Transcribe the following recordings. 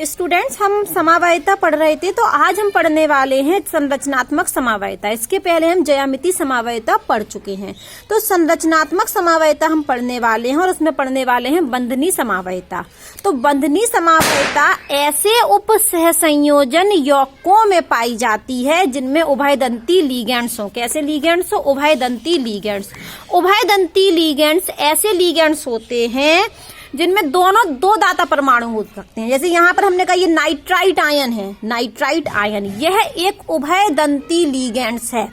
Students, हम समवायिता पढ़ रहे थे, तो आज हम पढ़ने वाले हैं संरचनात्मक समवायिता। इसके पहले हम ज्यामितीय समवायिता पढ़ चुके हैं। तो संरचनात्मक समवायिता हम पढ़ने वाले हैं और उसमें पढ़ने वाले हैं बंधनी समवायिता। तो बंधनी समवायिता ऐसे उप सहसंयोजन यौगिकों में पाई जाती है जिनमें उभयदंती लिगेंड्स हो। कैसे लिगेंड्स हो? उभयदंती लिगेंड्स। उभयदंती लिगेंड्स ऐसे लिगेंड्स होते हैं जिनमें दोनों दो दाता परमाणु हो सकते हैं। जैसे यहाँ पर हमने कहा ये नाइट्राइट आयन है, नाइट्राइट आयन यह एक उभयदंती लिगेंड्स है,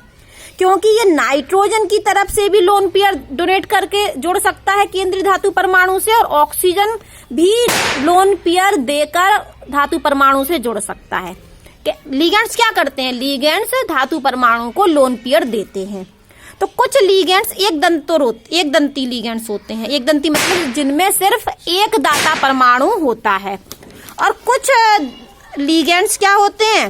क्योंकि ये नाइट्रोजन की तरफ से भी लोन पेयर डोनेट करके जोड़ सकता है केंद्रीय धातु परमाणु से, और ऑक्सीजन भी लोन पेयर देकर धातु परमाणु से जोड़ सकता है। लिगेंड्स क्या करते हैं? लिगेंड्स धातु परमाणु को लोन पेयर देते हैं। तो कुछ लिगेंड्स एक दंती लिगेंड्स होते हैं। एक दंती मतलब जिनमें सिर्फ एक दाता परमाणु होता है, और कुछ लिगेंड्स क्या होते हैं?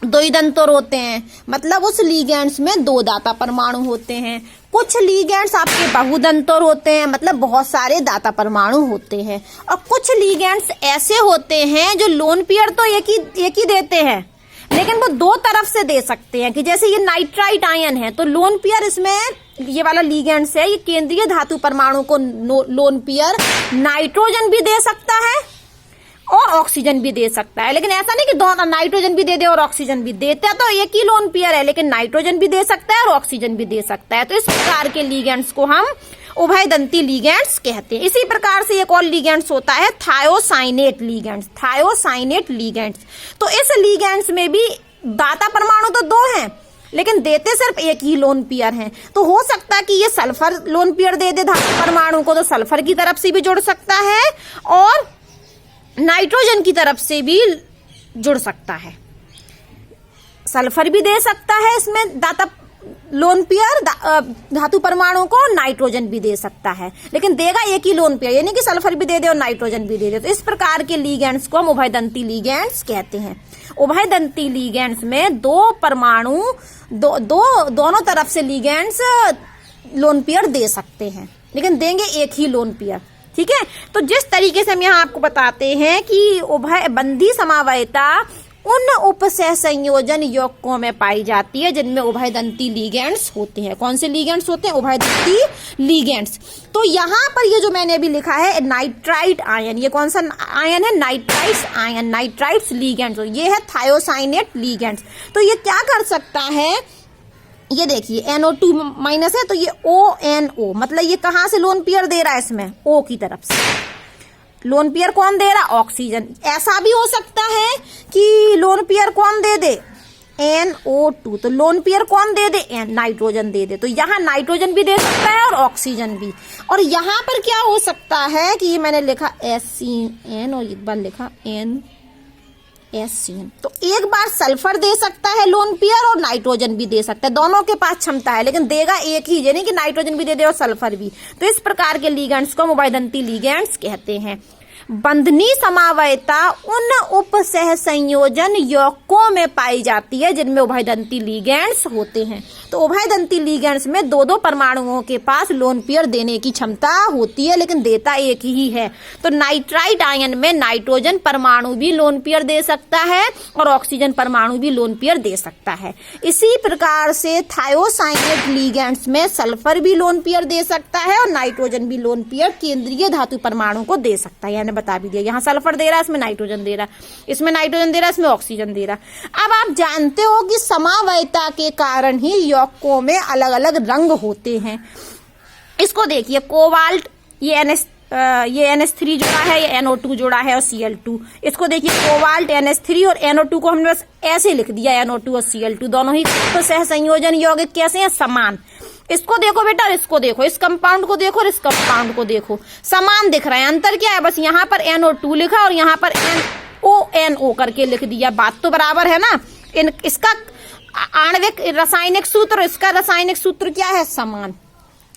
द्विदंतोर होते हैं, मतलब उस लिगेंड्स में दो दाता परमाणु होते हैं। कुछ लिगेंड्स आपके बहुदंतोर होते हैं, मतलब बहुत सारे दाता परमाणु होते हैं। और कुछ लिगेंड्स ऐसे होते हैं जो लोन पेयर तो एक ही देते हैं, लेकिन वो दो तरफ से दे सकते हैं। कि जैसे ये नाइट्राइट आयन है, तो लोन पेयर इसमें ये वाला लिगेंड्स है, ये केंद्रीय धातु परमाणु को लोन पेयर नाइट्रोजन भी दे सकता है और ऑक्सीजन भी दे सकता है। लेकिन ऐसा नहीं कि दोनों नाइट्रोजन भी दे दे और ऑक्सीजन भी देते हैं, तो एक ही लोन पेयर है, लेकिन नाइट्रोजन भी दे सकता है और ऑक्सीजन भी दे सकता है। तो इस प्रकार के लिगेंड्स को हम उभयदंती लिगेंड्स कहते हैं। इसी प्रकार से एक और लिगेंड्स होता है थायोसाइनेट लिगेंड्स। थायोसाइनेट लिगेंड्स, तो इस लिगेंड्स में भी दाता परमाणु तो दो हैं, लेकिन देते सिर्फ एक ही लोन पेयर हैं। तो हो सकता है कि ये सल्फर लोन पेयर दे दे धातु परमाणु को, तो सल्फर की तरफ से भी जुड़ सकता है और नाइट्रोजन की तरफ से भी जुड़ सकता है। सल्फर भी दे सकता है इसमें दाता लोन पेयर धातु परमाणु को, नाइट्रोजन भी दे सकता है, लेकिन देगा एक ही लोन पेयर, यानी कि सल्फर भी दे दे और नाइट्रोजन भी दे दे। तो इस प्रकार के लिगेंड्स को हम उभयदंती लिगेंड्स कहते हैं। उभयदंती लिगेंड्स में दो परमाणु दोनों तरफ से लिगेंड्स लोन पेयर दे सकते हैं, लेकिन देंगे एक ही लोन पेयर। ठीक है, तो जिस तरीके से हम यहाँ आपको बताते हैं कि उभयबंधी समवायिता उन उप सहसंयोजन यौगिकों में पाई जाती है जिनमें उभयदंती लिगेंड्स होते हैं। कौन से लिगेंड्स होते हैं? उभयदंती लिगेंड्स। तो यहाँ पर ये जो मैंने अभी लिखा है नाइट्राइट आयन, ये कौन सा आयन है? Nitrites ion, nitrites ligands. ये है थायोसाइनेट लिगेंड्स। तो ये क्या कर सकता है? ये देखिए NO2 माइनस है, तो ये ONO, मतलब ये कहाँ से लोन पेयर दे रहा है? इसमें O की तरफ से लोन पेयर कौन दे रहा? ऑक्सीजन। ऐसा भी हो सकता है कि लोन पेयर कौन दे दे? NO2, तो लोन पेयर कौन दे दे? नाइट्रोजन दे दे। तो यहाँ नाइट्रोजन भी दे सकता है और ऑक्सीजन भी। और यहाँ पर क्या हो सकता है कि मैंने लिखा SCN और एक बार लिखा NSCN, तो एक बार सल्फर दे सकता है लोन पेयर और नाइट्रोजन भी दे सकता है। दोनों के पास क्षमता है, लेकिन देगा एक ही, यानी कि नाइट्रोजन भी दे दे और सल्फर भी। तो इस प्रकार के लिगेंड्स को हम उभयदंती लिगेंड्स कहते हैं। बंधनी समवायिता उन उप सहसंयोजन यौगिकों में पाई जाती है जिनमें उभयदंती लिगेंड्स होते हैं। तो उभयदंती लिगेंड्स में दो दो परमाणुओं के पास लोन पेयर देने की क्षमता होती है, लेकिन देता एक ही है। तो नाइट्राइट आयन में नाइट्रोजन परमाणु भी लोन पेयर दे सकता है और ऑक्सीजन परमाणु भी लोन पेयर दे सकता है। इसी प्रकार से थायोसाइनेट लिगेंड्स में सल्फर भी लोन पेयर दे सकता है और नाइट्रोजन भी लोन पेयर केंद्रीय धातु परमाणु को दे सकता है। बता भी दिया, यहाँ सल्फर दे रहा है, इसमें नाइट्रोजन दे रहा, इसमें नाइट्रोजन दे रहा, इसमें ऑक्सीजन दे रहा। अब आप जानते हो कि समवायिता के कारण ही यौगिकों में अलग अलग रंग होते हैं। इसको देखिए, कोबाल्ट, ये NH3 जोड़ा है, ये NO2 जोड़ा है और Cl2। इसको देखिए, कोबाल्ट NH3 और NO2 को हमने बस ऐसे लिख दिया, NO2 और Cl2 दोनों ही तो सहसंयोजन यौगिक कैसे हैं? समान। इसको देखो बेटा, इसको देखो, इस कंपाउंड को देखो और इस कंपाउंड को देखो, समान दिख रहा है। अंतर क्या है? बस यहाँ पर NO2 लिखा और यहाँ पर NONO करके लिख दिया। बात तो बराबर है ना। इसका आणविक रासायनिक सूत्र, इसका रासायनिक सूत्र क्या है? समान।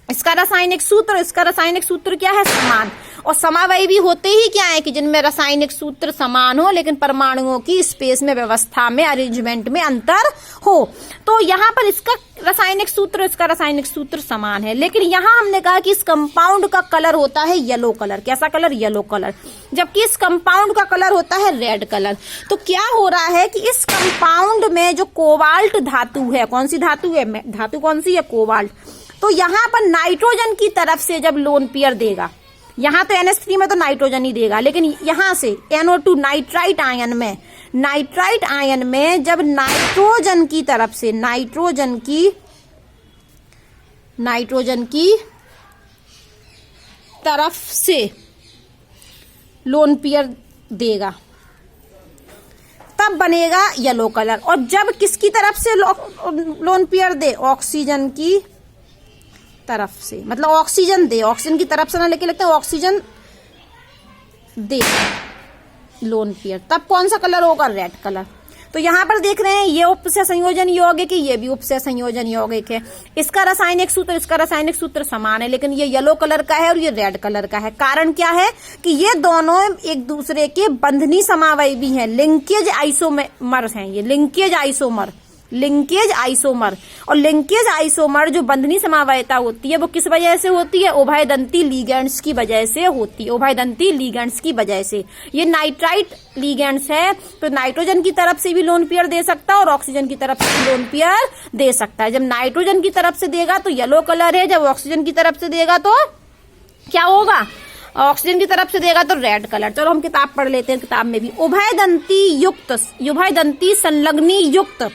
इसका रासायनिक सूत्र, इसका रासायनिक सूत्र क्या है? समान। और समावयवी होते ही क्या है कि जिनमें रासायनिक सूत्र समान हो लेकिन परमाणुओं की स्पेस में, व्यवस्था में, अरेंजमेंट में अंतर हो। तो यहाँ पर इसका रासायनिक सूत्र, इसका रासायनिक सूत्र समान है, लेकिन यहाँ हमने कहा कि इस कंपाउंड का कलर होता है येलो कलर। कैसा कलर? Yellow colour. जबकि इस कंपाउंड का कलर होता है रेड कलर। तो क्या हो रहा है कि इस कंपाउंड में जो कोबाल्ट धातु है, कौन सी धातु है? धातु कौन सी है? कोबाल्ट। तो यहाँ पर नाइट्रोजन की तरफ से जब लोन पेयर देगा, यहाँ तो NH3 में तो नाइट्रोजन ही देगा, लेकिन यहाँ से NO2 नाइट्राइट आयन में, नाइट्राइट आयन में जब नाइट्रोजन की तरफ से, नाइट्रोजन की तरफ से लोन पेयर देगा तब बनेगा येलो कलर। और जब किसकी तरफ से लोन पेयर दे? ऑक्सीजन की तरफ से, मतलब ऑक्सीजन दे, ऑक्सीजन की तरफ से ना लेके लगता है ऑक्सीजन दे लोन पेयर, तब कौन सा कलर होगा? Red colour. तो यहाँ पर देख रहे हैं ये उपसय संयोजन यौगिक है, ये भी उपसय संयोजन यौगिक है। इसका रासायनिक सूत्र, इसका रासायनिक सूत्र समान है, लेकिन ये येलो कलर का है और ये रेड कलर का है। कारण क्या है कि ये दोनों एक दूसरे के बंधनी समावयवी हैं, लिंकेज आइसोमर हैं, ये लिंकेज आइसोमर, लिंकेज आइसोमर। और लिंकेज आइसोमर जो बंधनी समावयता होती है वो किस वजह से होती है? उभयदंती लिगेंड्स की वजह से होती है, उभयदंती लिगेंड्स की वजह से। ये नाइट्राइट लिगेंड्स है, तो नाइट्रोजन की तरफ से भी लोन पेयर दे सकता है और ऑक्सीजन की तरफ से भी लोन पेयर दे सकता है। जब नाइट्रोजन की तरफ से देगा तो येलो कलर है, जब ऑक्सीजन की तरफ से देगा तो क्या होगा? ऑक्सीजन की तरफ से देगा तो रेड कलर। चलो हम किताब पढ़ लेते हैं। किताब में भी उभयदंती संलग्नी युक्त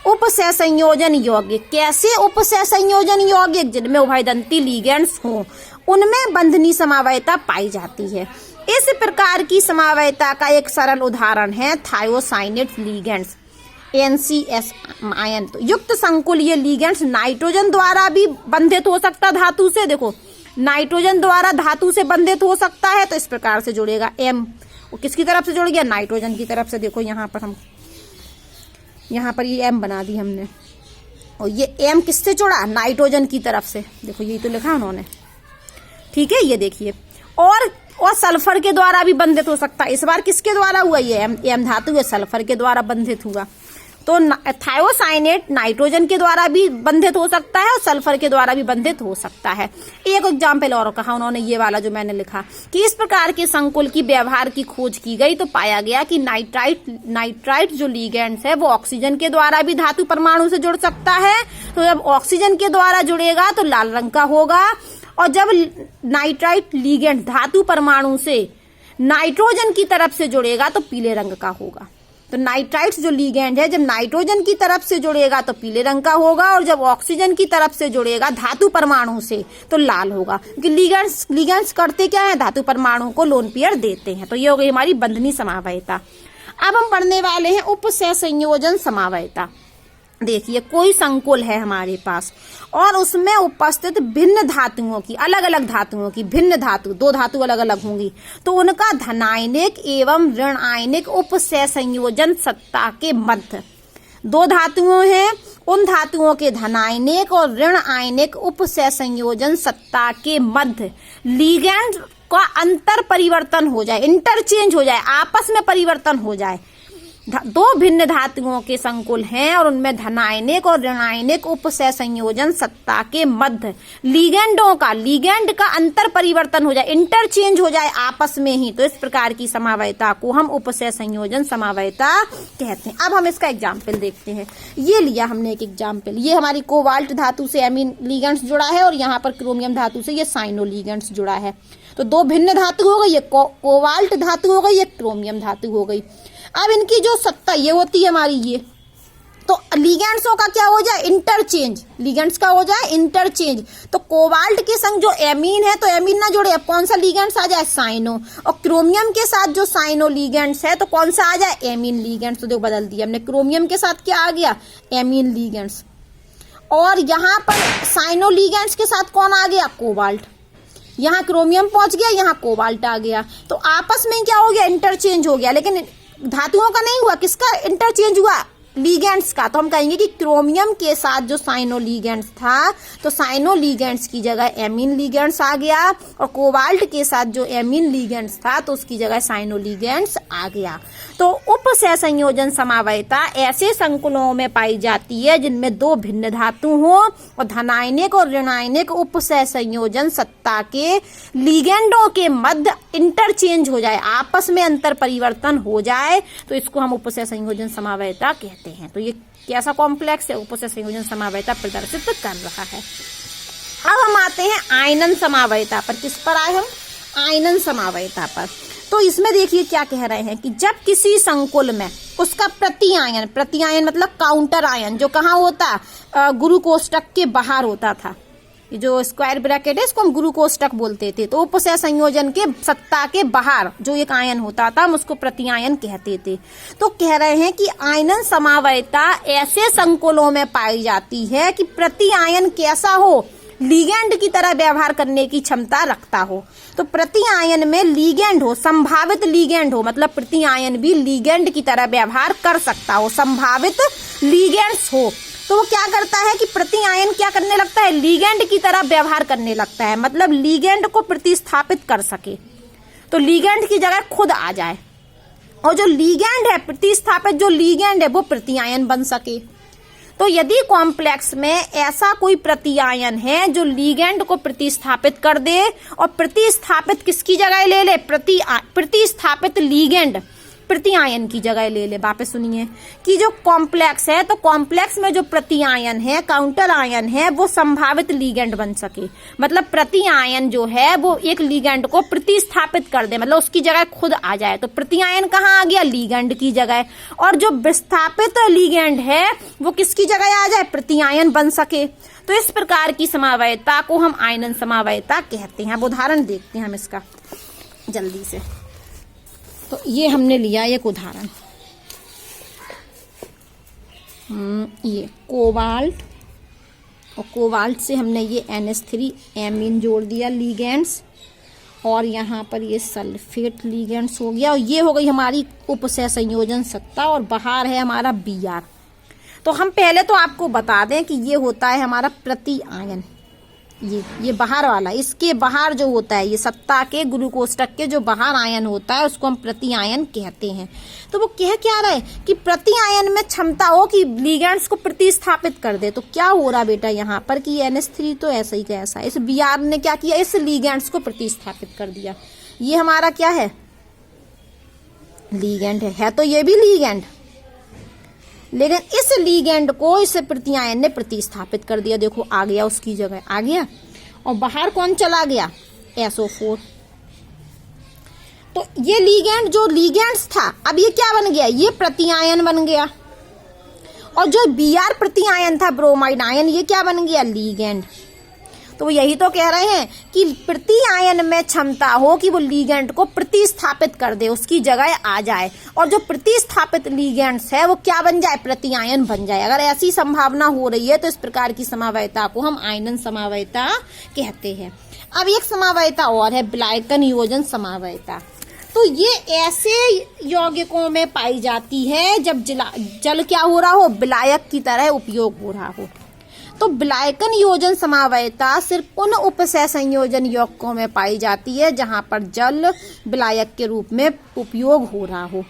उपसय संयोजन यौगिक। कैसे उपसय संयोजन यौगिक? जिनमें उभयदंती लिगेंड्स हों, उनमें बंधनी समावयता पाई जाती है। इस प्रकार की समावयता का एक सरल उदाहरण है थायोसाइनेट लिगेंड्स, NCS आयन। तो युक्त संकुल ये लिगेंड्स नाइट्रोजन द्वारा भी बंधित हो सकता धातु से। देखो, नाइट्रोजन द्वारा धातु से बंधित हो सकता है, तो इस प्रकार से जुड़ेगा M। वो किसकी तरफ से जुड़ गया? नाइट्रोजन की तरफ से। देखो यहाँ पर ये M बना दी हमने, और ये M किससे जुड़ा? नाइट्रोजन की तरफ से। देखो यही तो लिखा उन्होंने, ठीक है, ये देखिए। और सल्फर के द्वारा भी बंधित हो सकता है। इस बार किसके द्वारा हुआ? ये M धातु है, सल्फर के द्वारा बंधित हुआ। तो थायोसाइनेट नाइट्रोजन के द्वारा भी बंधित हो सकता है और सल्फर के द्वारा भी बंधित हो सकता है। एक एग्जाम्पल और कहा उन्होंने, ये वाला जो मैंने लिखा, कि इस प्रकार के संकुल की व्यवहार की खोज की गई तो पाया गया कि नाइट्राइट जो लिगेंड्स है वो ऑक्सीजन के द्वारा भी धातु परमाणु से जुड़ सकता है। तो जब ऑक्सीजन के द्वारा जुड़ेगा तो लाल रंग का होगा, और जब नाइट्राइट लिगेंड धातु परमाणु से नाइट्रोजन की तरफ से जुड़ेगा तो पीले रंग का होगा। तो नाइट्राइट्स जो लिगेंड है जब नाइट्रोजन की तरफ से जुड़ेगा तो पीले रंग का होगा, और जब ऑक्सीजन की तरफ से जुड़ेगा धातु परमाणु से तो लाल होगा, क्योंकि लिगेंड्स करते क्या है? धातु परमाणु को लोन पेयर देते हैं। तो ये हो गई हमारी बंधनी समावयता। अब हम पढ़ने वाले हैं उपसय संयोजन समावयता। देखिए, कोई संकुल है हमारे पास और उसमें उपस्थित भिन्न धातुओं की, अलग अलग धातुओं की, भिन्न धातु, दो धातु अलग अलग होंगी, तो उनका धनायनिक एवं ऋण आयनिक उपसय संयोजन सत्ता के मध्य। दो धातुओं हैं, उन धातुओं के धनायनिक और ऋण आयनिक उपसय संयोजन सत्ता के मध्य लिगेंड का अंतर परिवर्तन हो जाए, इंटरचेंज हो जाए, आपस में परिवर्तन हो जाए। दो भिन्न धातुओं के संकुल हैं और उनमें धनायनिक और ऋणायनिक उपसय संयोजन सत्ता के मध्य लिगेंड का अंतर परिवर्तन हो जाए, इंटरचेंज हो जाए आपस में ही, तो इस प्रकार की समावयता को हम उपसय संयोजन समावयता कहते हैं। अब हम इसका एग्जाम्पल देखते हैं। ये लिया हमने एक एग्जाम्पल, ये हमारी कोबाल्ट धातु से एमीन लिगेंड्स जुड़ा है और यहाँ पर क्रोमियम धातु से ये साइनो लिगेंड्स जुड़ा है। तो दो भिन्न धातु हो गई, ये कोबाल्ट धातु हो गई, ये क्रोमियम धातु हो गई। अब इनकी जो सत्ता ये होती है हमारी, ये तो लिगेंड्सों का क्या हो जाए? इंटरचेंज, लिगेंड्स का हो जाए इंटरचेंज। तो कोबाल्ट के संग जो एमीन है तो एमीन ना जुड़े, अब कौन सा लिगेंड्स आ जाए? साइनो। और क्रोमियम के साथ जो साइनो लिगेंड्स है तो कौन सा आ जाए? Amine ligands. तो देखो बदल दिया हमने, क्रोमियम के साथ क्या आ गया? Amine ligands. और यहाँ पर साइनो लिगेंड्स के साथ कौन आ गया? कोबाल्ट। यहाँ क्रोमियम पहुंच गया, यहाँ कोबाल्ट आ गया, तो आपस में क्या हो गया? इंटरचेंज हो गया। लेकिन धातुओं का नहीं हुआ, किसका इंटरचेंज हुआ? लीगेंड्स का, तो हम कहेंगे कि क्रोमियम के साथ जो साइनो लीगेंड्स था, तो साइनो लीगेंड्स की जगह एमीन लीगेंड्स आ गया, और कोबाल्ट के साथ जो एमीन लीगेंड्स था तो उसकी जगह साइनो लीगेंड्स आ गया। तो उप सहसंयोजन समावयता ऐसे संकुलों में पाई जाती है जिनमें दो भिन्न धातु हो और धनायनिक और ऋणायनिक उप सहसंयोजन सत्ता के लीगेंडों के मध्य इंटरचेंज हो जाए, आपस में अंतर परिवर्तन हो जाए, तो इसको हम उप सहसंयोजन समावयता कहते हैं। तो ये कैसा कॉम्प्लेक्स है, उप सहसंयोजन समावयता प्रदर्शित कर रहा है। अब हम आते हैं आयनन समावयता पर। किस पर आए हम? आयनन समावयता पर। तो इसमें देखिए क्या कह रहे हैं कि जब किसी संकुल में उसका प्रतिआयन, प्रतिआयन मतलब काउंटर आयन, जो कहाँ होता, गुरु कोष्टक के बाहर होता था, जो स्क्वायर ब्रैकेट है इसको हम गुरु कोष्टक बोलते थे, तो उप सहसंयोजन के सत्ता के बाहर जो एक आयन होता था हम उसको प्रतिआयन कहते थे। तो कह रहे हैं कि आयनन समावयता ऐसे संकुलों में पाई जाती है कि प्रतिआयन कैसा हो, लीगेंड की तरह व्यवहार करने की क्षमता रखता हो। तो प्रतिआयन में लीगेंड हो, संभावित लीगेंड हो, मतलब प्रतिआयन भी लीगेंड की तरह व्यवहार कर सकता हो, संभावित लीगेंड्स हो। तो वो क्या करता है कि प्रतिआयन क्या करने लगता है, लीगेंड की तरह व्यवहार करने लगता है, मतलब लीगेंड को प्रतिस्थापित कर सके, तो लीगेंड की जगह खुद आ जाए, और जो लीगेंड है, प्रतिस्थापित जो लीगेंड है वो प्रतिआयन बन सके। तो यदि कॉम्प्लेक्स में ऐसा कोई प्रतिआयन है जो लीगेंड को प्रतिस्थापित कर दे, और प्रतिस्थापित किसकी जगह ले ले, प्रतिस्थापित लीगेंड प्रतिआयन की जगह ले ले। वापस सुनिए कि जो कॉम्प्लेक्स है, तो कॉम्प्लेक्स में जो प्रतिआयन है, काउंटर आयन है, वो संभावित लीगेंड बन सके, मतलब प्रतिआयन जो है वो एक लीगेंड को प्रतिस्थापित कर दे, मतलब उसकी जगह खुद आ जाए। तो प्रतिआयन कहाँ आ गया, लीगेंड की जगह, और जो विस्थापित लीगेंड है वो किसकी जगह आ जाए, प्रतिआयन बन सके। तो इस प्रकार की समावयता को हम आयनन समावयता कहते हैं। अब उदाहरण देखते हैं हम इसका जल्दी से। तो ये हमने लिया एक उदाहरण, ये कोबाल्ट, और कोबाल्ट से हमने ये NH3 एमीन जोड़ दिया लीगेंड्स, और यहाँ पर ये सल्फेट लीगेंड्स हो गया, और ये हो गई हमारी उप सहसंयोजन सत्ता, और बाहर है हमारा Br। तो हम पहले तो आपको बता दें कि ये होता है हमारा प्रतिआयन, ये बाहर वाला, इसके बाहर जो होता है, ये सत्ता के गुरु कोष्टक के जो बाहर आयन होता है उसको हम प्रतिआयन कहते हैं। तो वो कह क्या रहा है कि प्रतिआयन में क्षमता हो कि लीगेंड्स को प्रतिस्थापित कर दे। तो क्या हो रहा बेटा यहाँ पर कि NH3 तो ऐसा ही कैसा है, इस Br ने क्या किया, इस लीगेंड्स को प्रतिस्थापित कर दिया। ये हमारा क्या है, लीगेंड है तो ये भी लीगेंड, लेकिन इस लीगेंड को इस प्रतिआयन ने प्रतिस्थापित कर दिया, देखो आ गया, उसकी जगह आ गया, और बाहर कौन चला गया, SO4। तो ये लीगेंड जो लीगेंड्स था, अब ये क्या बन गया, ये प्रतिआयन बन गया, और जो Br प्रतिआयन था ब्रोमाइड आयन, ये क्या बन गया, लीगेंड। तो यही तो कह रहे हैं कि प्रतिआयन में क्षमता हो कि वो लीगेंड को प्रतिस्थापित कर दे, उसकी जगह आ जाए, और जो प्रतिस्थापित लीगेंड्स है वो क्या बन जाए, प्रतिआयन बन जाए। अगर ऐसी संभावना हो रही है तो इस प्रकार की समावयता को हम आयनन समावयता कहते हैं। अब एक समावयता और है, विलायकन योजन समावयता। तो ये ऐसे यौगिकों में पाई जाती है जब जल क्या हो रहा हो, विलायक की तरह उपयोग हो रहा हो। तो विलायकन योजन समावयता सिर्फ उन उपसहसंयोजन यौगिकों में पाई जाती है जहां पर जल विलायक के रूप में उपयोग हो रहा हो।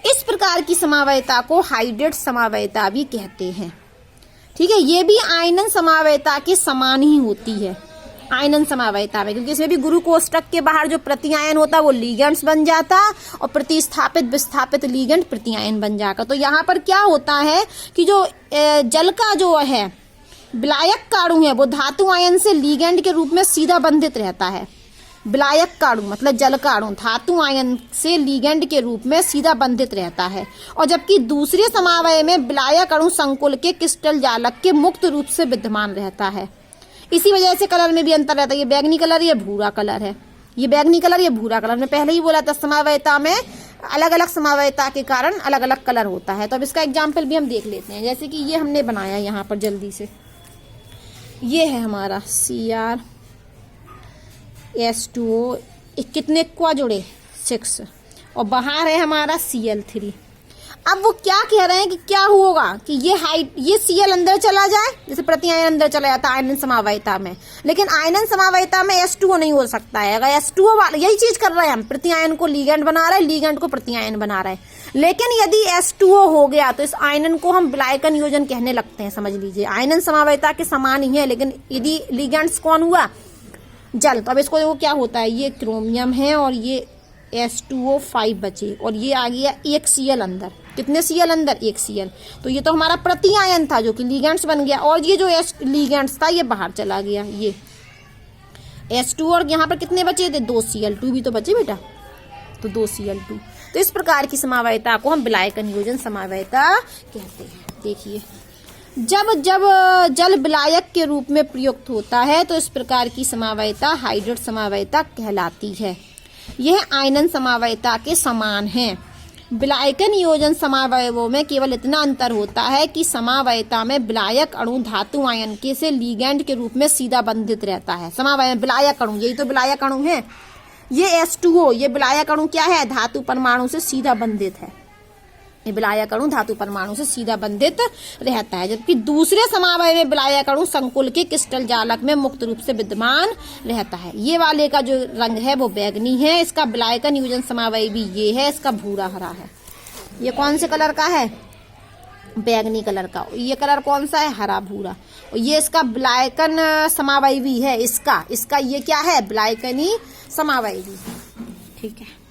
इस प्रकार की समावयता को हाइड्रेट समावयता भी कहते हैं। ठीक है, ये भी आयनन समावयता के समान ही होती है आयनन समावयता में, क्योंकि इसमें भी गुरु कोष्टक के बाहर जो प्रतिआयन होता है वो लीगेंड्स बन जाता, और प्रतिस्थापित विस्थापित लीगेंड प्रतिआयन बन जाएगा। तो यहाँ पर क्या होता है कि जो जल का जो है विलायक काणु है वो धातु आयन से लीगेंड के रूप में सीधा बंधित रहता है। विलायक काणु मतलब जल काणु धातु आयन से लीगेंड के रूप में सीधा बंधित रहता है, और जबकि दूसरे समावय में विलायक अणु संकुल के क्रिस्टल जालक के मुक्त रूप से विद्यमान रहता है। इसी वजह से कलर में भी अंतर रहता है, ये बैगनी कलर, ये भूरा कलर है, ये बैगनी कलर, ये भूरा कलर। ने पहले ही बोला था समावयता में अलग अलग समावयता के कारण अलग अलग कलर होता है। तो अब इसका एग्जाम्पल भी हम देख लेते हैं, जैसे कि ये हमने बनाया यहाँ पर जल्दी से, ये है हमारा CrS2O, कितने क्वा जुड़े 6, और बाहर है हमारा Cl3। अब वो क्या कह रहे हैं कि क्या होगा कि ये Cl अंदर चला जाए, जैसे प्रति आयन अंदर चला जाता है आयनन समावयता में, लेकिन आयनन समावयता में H2O नहीं हो सकता है। अगर H2O वाला यही चीज कर रहे हैं हम, प्रति आयन को लिगेंड बना रहे हैं, लिगेंड को प्रति आयन बना रहे हैं, लेकिन यदि H2O हो गया तो इस आयनन को हम विलायकन योजन कहने लगते हैं। समझ लीजिए आयनन समावयता के समान ही है, लेकिन यदि लिगेंड्स कौन हुआ, जल, तो अब इसको देखो क्या होता है, ये क्रोमियम है और ये H2O5 बचे और ये आ गया एक Cl अंदर। कितने Cl अंदर, एक Cl। तो ये तो हमारा प्रति आयन था जो कि लिगेंड्स बन गया, और ये जो लिगेंड्स था ये बाहर चला गया। ये H2 और यहाँ पर कितने बचे थे, 2 Cl2 भी तो बचे बेटा, तो 2 Cl2। तो इस प्रकार की समावयता को हम विलायकन योजन समावयता कहते हैं। देखिए जब जब जल विलायक के रूप में प्रयुक्त होता है तो इस प्रकार की समावयता हाइड्रेट समावयता कहलाती है। यह आयनन समावयता के समान है। विलायकन योजन समावयवों में केवल इतना अंतर होता है कि समावयता में विलायक अणु धातु आयन के से लिगेंड के रूप में सीधा बंधित रहता है। समावयव विलायक अणु, यही तो विलायक अणु है। ये H2O, ये विलायक अणु क्या है, धातु परमाणु से सीधा बंधित है। ये विलायक अणु धातु परमाणु से सीधा बंधित रहता है, जबकि दूसरे समावयव में विलायक अणु संकुल के क्रिस्टल जालक में मुक्त रूप से विद्यमान रहता है। ये वाले का जो रंग है वो बैंगनी है, इसका विलायकन योजन समावयव भी ये है, इसका भूरा हरा है। ये कौन से कलर का है, बैंगनी कलर का। ये कलर कौन सा है, हरा भूरा। और ये इसका विलायकन समावयवी है, इसका ये क्या है, विलायकनी समावयवी। ठीक है।